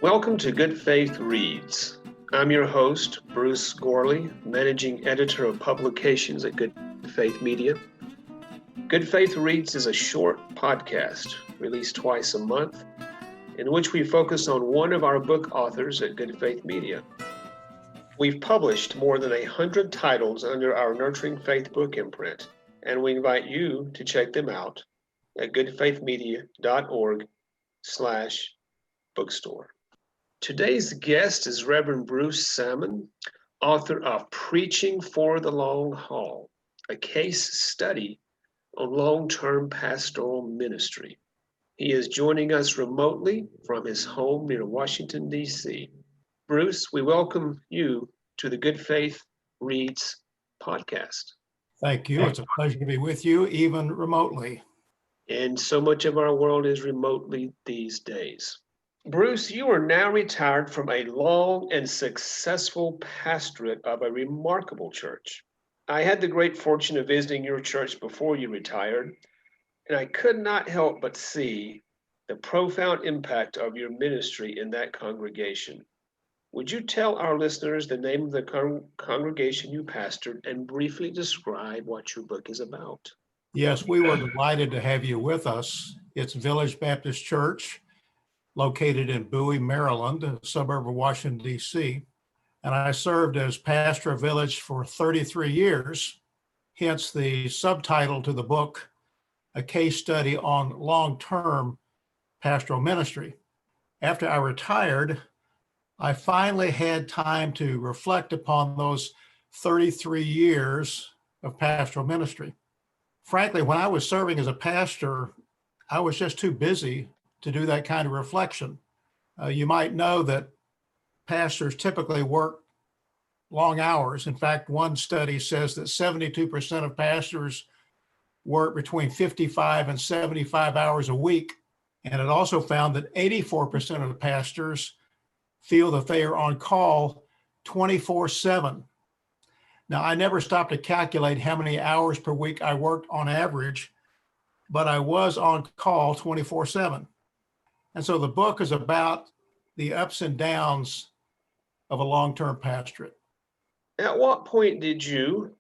Welcome to Good Faith Reads. I'm your host, Bruce Gorley, Managing Editor of Publications at Good Faith Media. Good Faith Reads is a short podcast released twice a month in which we focus on one of our book authors at Good Faith Media. We've published more than 100 titles under our Nurturing Faith book imprint, and we invite you to check them out at goodfaithmedia.org/bookstore. Today's guest is Reverend Bruce Salmon, author of Preaching for the Long Haul, a case study on long-term pastoral ministry. He is joining us remotely from his home near Washington, D.C. Bruce, we welcome you to the Good Faith Reads podcast. Thank you. It's a pleasure to be with you, even remotely. And so much of our world is remotely these days. Bruce, you are now retired from a long and successful pastorate of a remarkable church. I had the great fortune of visiting your church before you retired, and I could not help but see the profound impact of your ministry in that congregation. Would you tell our listeners the name of the congregation you pastored and briefly describe what your book is about? Yes, we were delighted to have you with us. It's Village Baptist Church, located in Bowie, Maryland, a suburb of Washington, D.C. And I served as pastor of Village for 33 years, hence the subtitle to the book, A Case Study on Long-Term Pastoral Ministry. After I retired, I finally had time to reflect upon those 33 years of pastoral ministry. Frankly, when I was serving as a pastor, I was just too busy to do that kind of reflection. You might know that pastors typically work long hours. In fact, one study says that 72% of pastors work between 55 and 75 hours a week. And it also found that 84% of the pastors feel that they are on call 24/7. Now, I never stopped to calculate how many hours per week I worked on average, but I was on call 24/7. And so the book is about the ups and downs of a long-term pastorate. At what point did you,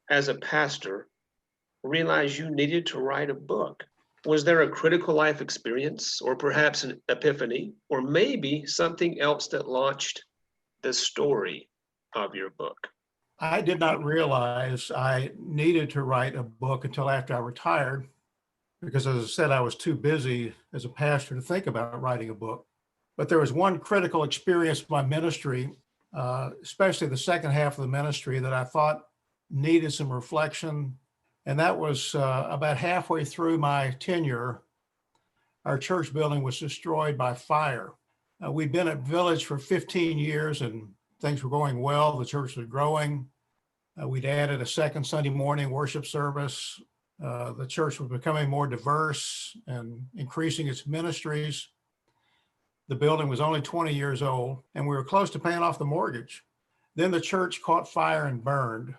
as a pastor, realize you needed to write a book? Was there a critical life experience, or perhaps an epiphany, or maybe something else that launched the story of your book? I did not realize I needed to write a book until after I retired, because as I said, I was too busy as a pastor to think about writing a book. But there was one critical experience in my ministry, especially the second half of the ministry, that I thought needed some reflection. And that was about halfway through my tenure, our church building was destroyed by fire. We'd been at Village for 15 years and things were going well. The church was growing. We'd added a second Sunday morning worship service. The church was becoming more diverse and increasing its ministries. The building was only 20 years old, and we were close to paying off the mortgage. Then the church caught fire and burned.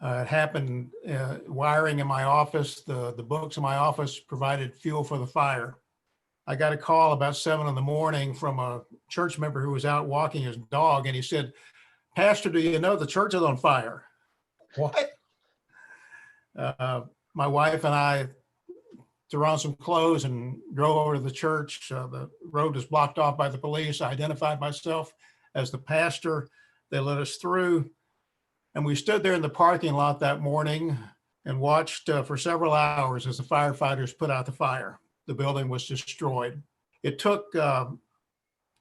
It happened wiring in my office. The books in my office provided fuel for the fire. I got a call about 7 a.m. from a church member who was out walking his dog, and he said, "Pastor, do you know the church is on fire?" What? My wife and I threw on some clothes and drove over to the church. The road was blocked off by the police. I identified myself as the pastor. They let us through. And we stood there in the parking lot that morning and watched for several hours as the firefighters put out the fire. The building was destroyed. It took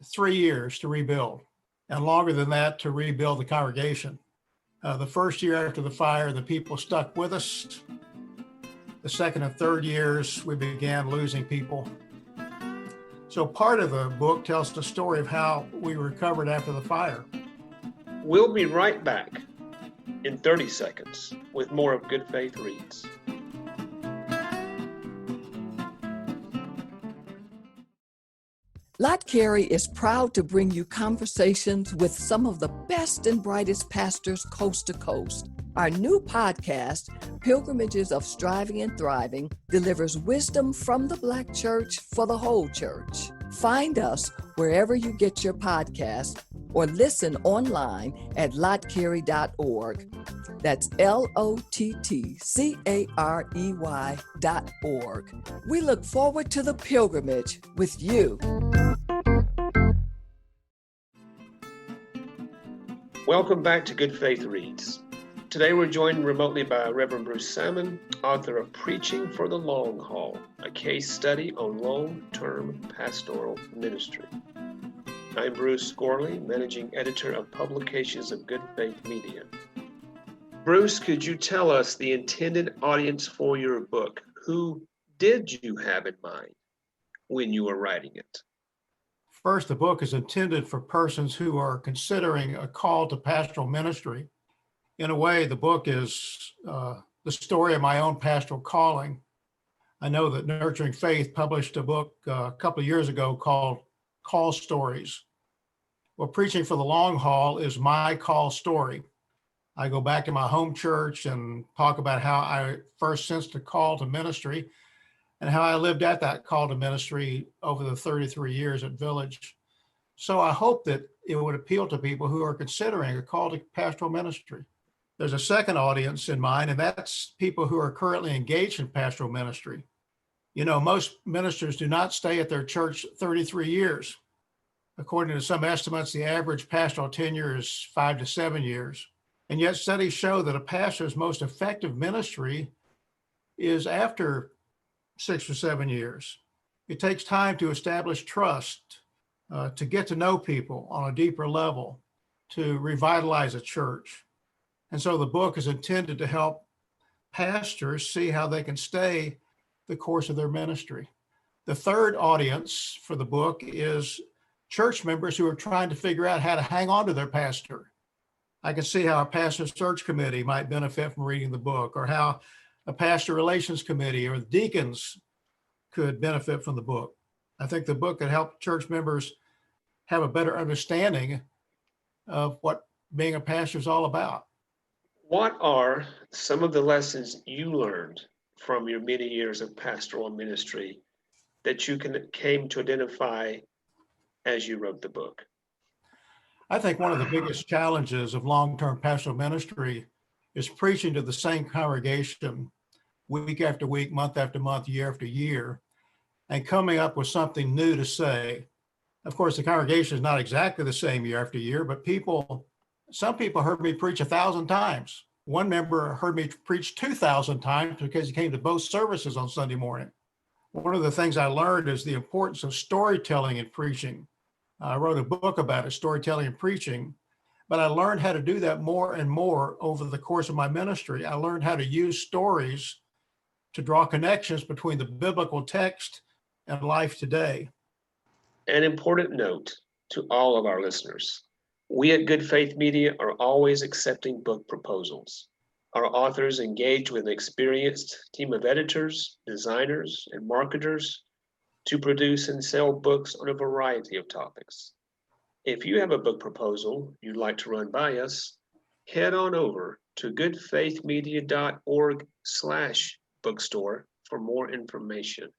3 years to rebuild, and longer than that to rebuild the congregation. The first year after the fire, the people stuck with us. The second and third years, we began losing people. So part of the book tells the story of how we recovered after the fire. We'll be right back in 30 seconds with more of Good Faith Reads. Lot Carey is proud to bring you conversations with some of the best and brightest pastors coast to coast. Our new podcast, Pilgrimages of Striving and Thriving, delivers wisdom from the Black church for the whole church. Find us wherever you get your podcast or listen online at lotcarey.org. That's LOTTCAREY.org. We look forward to the pilgrimage with you. Welcome back to Good Faith Reads. Today we're joined remotely by Reverend Bruce Salmon, author of Preaching for the Long Haul, a case study on long-term pastoral ministry. I'm Bruce Gorley, managing editor of Publications of Good Faith Media. Bruce, could you tell us the intended audience for your book? Who did you have in mind when you were writing it? First, the book is intended for persons who are considering a call to pastoral ministry. In a way, the book is the story of my own pastoral calling. I know that Nurturing Faith published a book a couple of years ago called Call Stories. Well, Preaching for the Long Haul is my call story. I go back to my home church and talk about how I first sensed a call to ministry and how I lived at that call to ministry over the 33 years at Village. So I hope that it would appeal to people who are considering a call to pastoral ministry. There's a second audience in mind, and that's people who are currently engaged in pastoral ministry. You know, most ministers do not stay at their church 33 years. According to some estimates, the average pastoral tenure is 5 to 7 years. And yet studies show that a pastor's most effective ministry is after 6 or 7 years. It takes time to establish trust, to get to know people on a deeper level, to revitalize a church. And so the book is intended to help pastors see how they can stay the course of their ministry. The third audience for the book is church members who are trying to figure out how to hang on to their pastor. I can see how a pastor search committee might benefit from reading the book, or how a pastor relations committee or the deacons could benefit from the book. I think the book could help church members have a better understanding of what being a pastor is all about. What are some of the lessons you learned from your many years of pastoral ministry that you came to identify as you wrote the book? I think one of the biggest challenges of long-term pastoral ministry is preaching to the same congregation week after week, month after month, year after year, and coming up with something new to say. Of course, the congregation is not exactly the same year after year, but some people heard me preach 1,000 times. One member heard me preach 2,000 times because he came to both services on Sunday morning. One of the things I learned is the importance of storytelling in preaching. I wrote a book about it, Storytelling and Preaching, but I learned how to do that more and more over the course of my ministry. I learned how to use stories to draw connections between the biblical text and life today. An important note to all of our listeners. We at Good Faith Media are always accepting book proposals. Our authors engage with an experienced team of editors, designers, and marketers to produce and sell books on a variety of topics. If you have a book proposal you'd like to run by us, head on over to goodfaithmedia.org/bookstore for more information.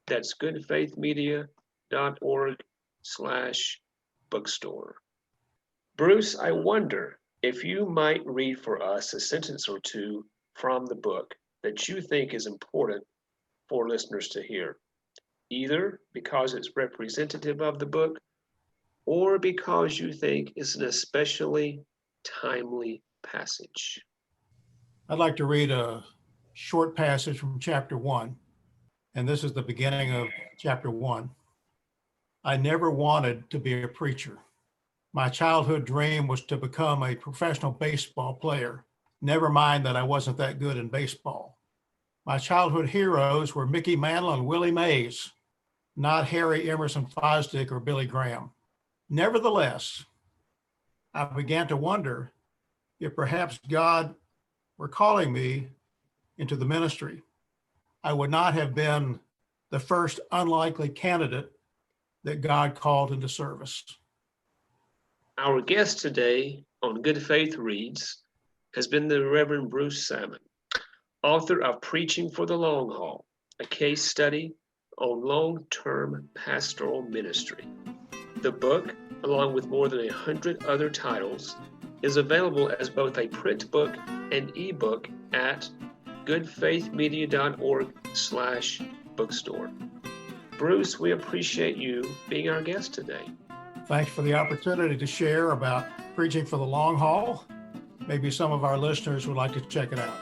That's goodfaithmedia.org/bookstore. Bruce, I wonder if you might read for us a sentence or two from the book that you think is important for listeners to hear, either because it's representative of the book or because you think it's an especially timely passage. I'd like to read a short passage from chapter 1, and this is the beginning of chapter 1. I never wanted to be a preacher. My childhood dream was to become a professional baseball player. Never mind that I wasn't that good in baseball. My childhood heroes were Mickey Mantle and Willie Mays, not Harry Emerson Fosdick or Billy Graham. Nevertheless, I began to wonder if perhaps God were calling me into the ministry. I would not have been the first unlikely candidate that God called into service. Our guest today on Good Faith Reads has been the Reverend Bruce Salmon, author of Preaching for the Long Haul, a case study on long-term pastoral ministry. The book, along with more than 100 other titles, is available as both a print book and ebook at goodfaithmedia.org/bookstore. Bruce, we appreciate you being our guest today. Thanks for the opportunity to share about preaching for the long haul. Maybe some of our listeners would like to check it out.